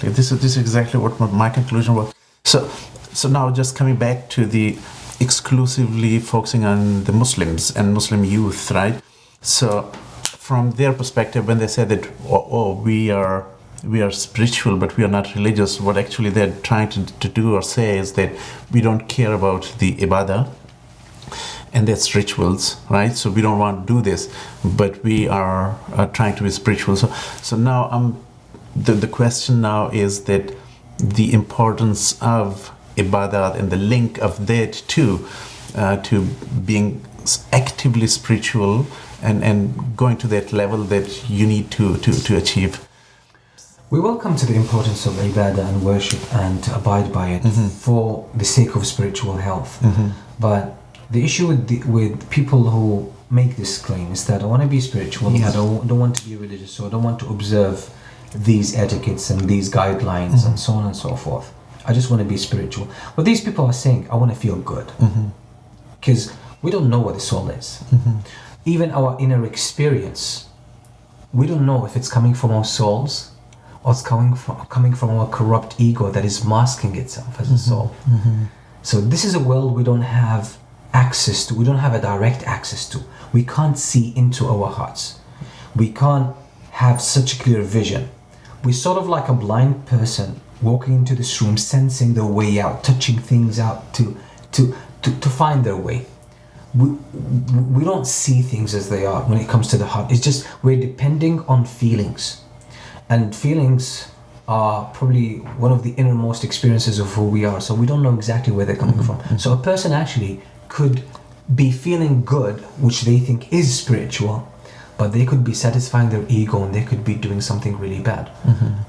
This is exactly what my conclusion was. So now just coming back to the exclusively focusing on the Muslims and Muslim youth, right? So from their perspective, when they say that we are spiritual but we are not religious, what actually they're trying to do or say is that we don't care about the Ibada and that's rituals, right? So we don't want to do this, but we are trying to be spiritual. So now the question now is that the importance of Ibadah and the link of that to being actively spiritual and going to that level that you need to achieve. We welcome to the importance of Ibadah and worship and to abide by it for the sake of spiritual health. But the issue with people who make this claim is that I want to be spiritual, I don't want to be religious, so I don't want to observe these etiquettes and these guidelines and so on and so forth. I just want to be spiritual. What these people are saying, I want to feel good. Because we don't know what the soul is. Even our inner experience, we don't know if it's coming from our souls or it's coming from our corrupt ego that is masking itself as a soul. So this is a world we don't have access to. We don't have a direct access to. We can't see into our hearts. We can't have such a clear vision. We're sort of like a blind person walking into this room, sensing their way out, touching things out to find their way. We don't see things as they are when it comes to the heart. It's just we're depending on feelings, and feelings are probably one of the innermost experiences of who we are. So we don't know exactly where they're coming from. So a person actually could be feeling good, which they think is spiritual, but they could be satisfying their ego and they could be doing something really bad.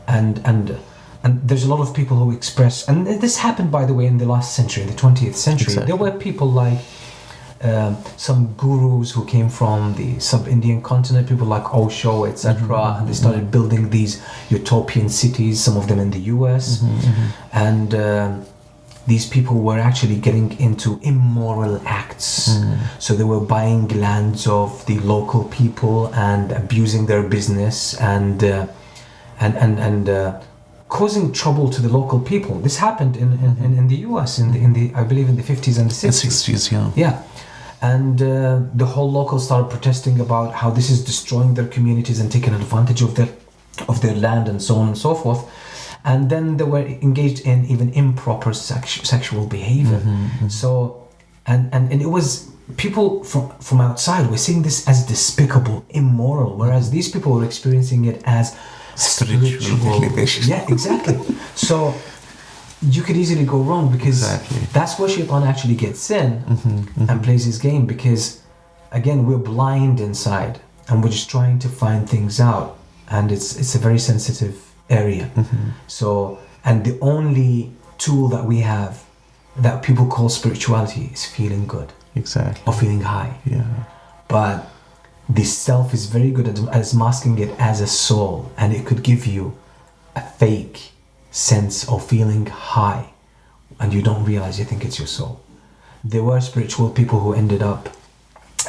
And there's a lot of people who express, and this happened, by the way, in the last century, in the 20th century. Exactly. There were people like some gurus who came from the sub-Indian continent, people like Osho, etc. And they started building these utopian cities, some of them in the US. And these people were actually getting into immoral acts. So they were buying lands of the local people and abusing their business and causing trouble to the local people. This happened in the US in the I believe in the 50s and the 60s. The 60s, yeah. And the whole locals started protesting about how this is destroying their communities and taking advantage of their land and so on and so forth. And then they were engaged in even improper sexual behavior. So, and it was people from outside were seeing this as despicable, immoral, whereas these people were experiencing it as spiritual. Yeah, exactly. So you could easily go wrong because that's where Shaitan actually gets in and plays his game, because again, we're blind inside and we're just trying to find things out, and it's a very sensitive area. So, and the only tool that we have that people call spirituality is feeling good. Exactly. Or feeling high. Yeah. But the self is very good at masking it as a soul, and it could give you a fake sense of feeling high, and you don't realize you think it's your soul. There were spiritual people who ended up,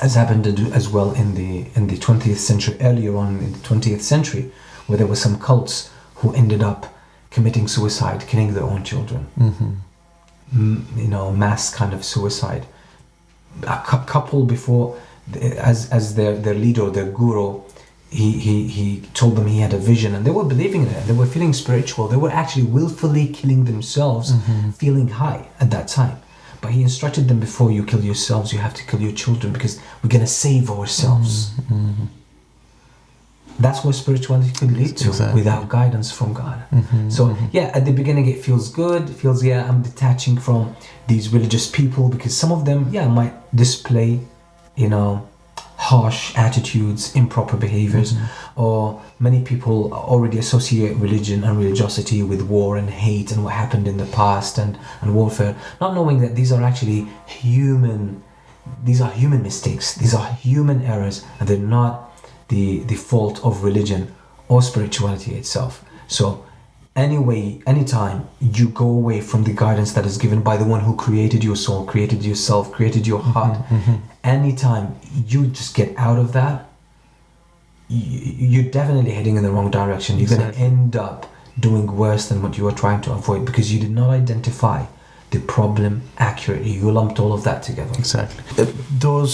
as happened as well in the 20th century, earlier on in the 20th century, where there were some cults who ended up committing suicide, killing their own children. Mass kind of suicide. A couple before, as their leader, their guru, he told them he had a vision, and they were believing in it. They were feeling spiritual. They were actually willfully killing themselves, feeling high at that time. But he instructed them, before you kill yourselves, you have to kill your children, because we're going to save ourselves. That's what spirituality could lead to, without guidance from God. So yeah, at the beginning it feels good. It feels, I'm detaching from these religious people, because some of them, might display, harsh attitudes, improper behaviors, or many people already associate religion and religiosity with war and hate and what happened in the past and warfare, not knowing that these are actually human mistakes, these are human errors, and they're not the fault of religion or spirituality itself. So anyway, anytime you go away from the guidance that is given by the one who created your soul, created yourself, created your heart, anytime you just get out of that, you're definitely heading in the wrong direction. You're going to end up doing worse than what you were trying to avoid, because you did not identify the problem accurately. You lumped all of that together. Exactly. Those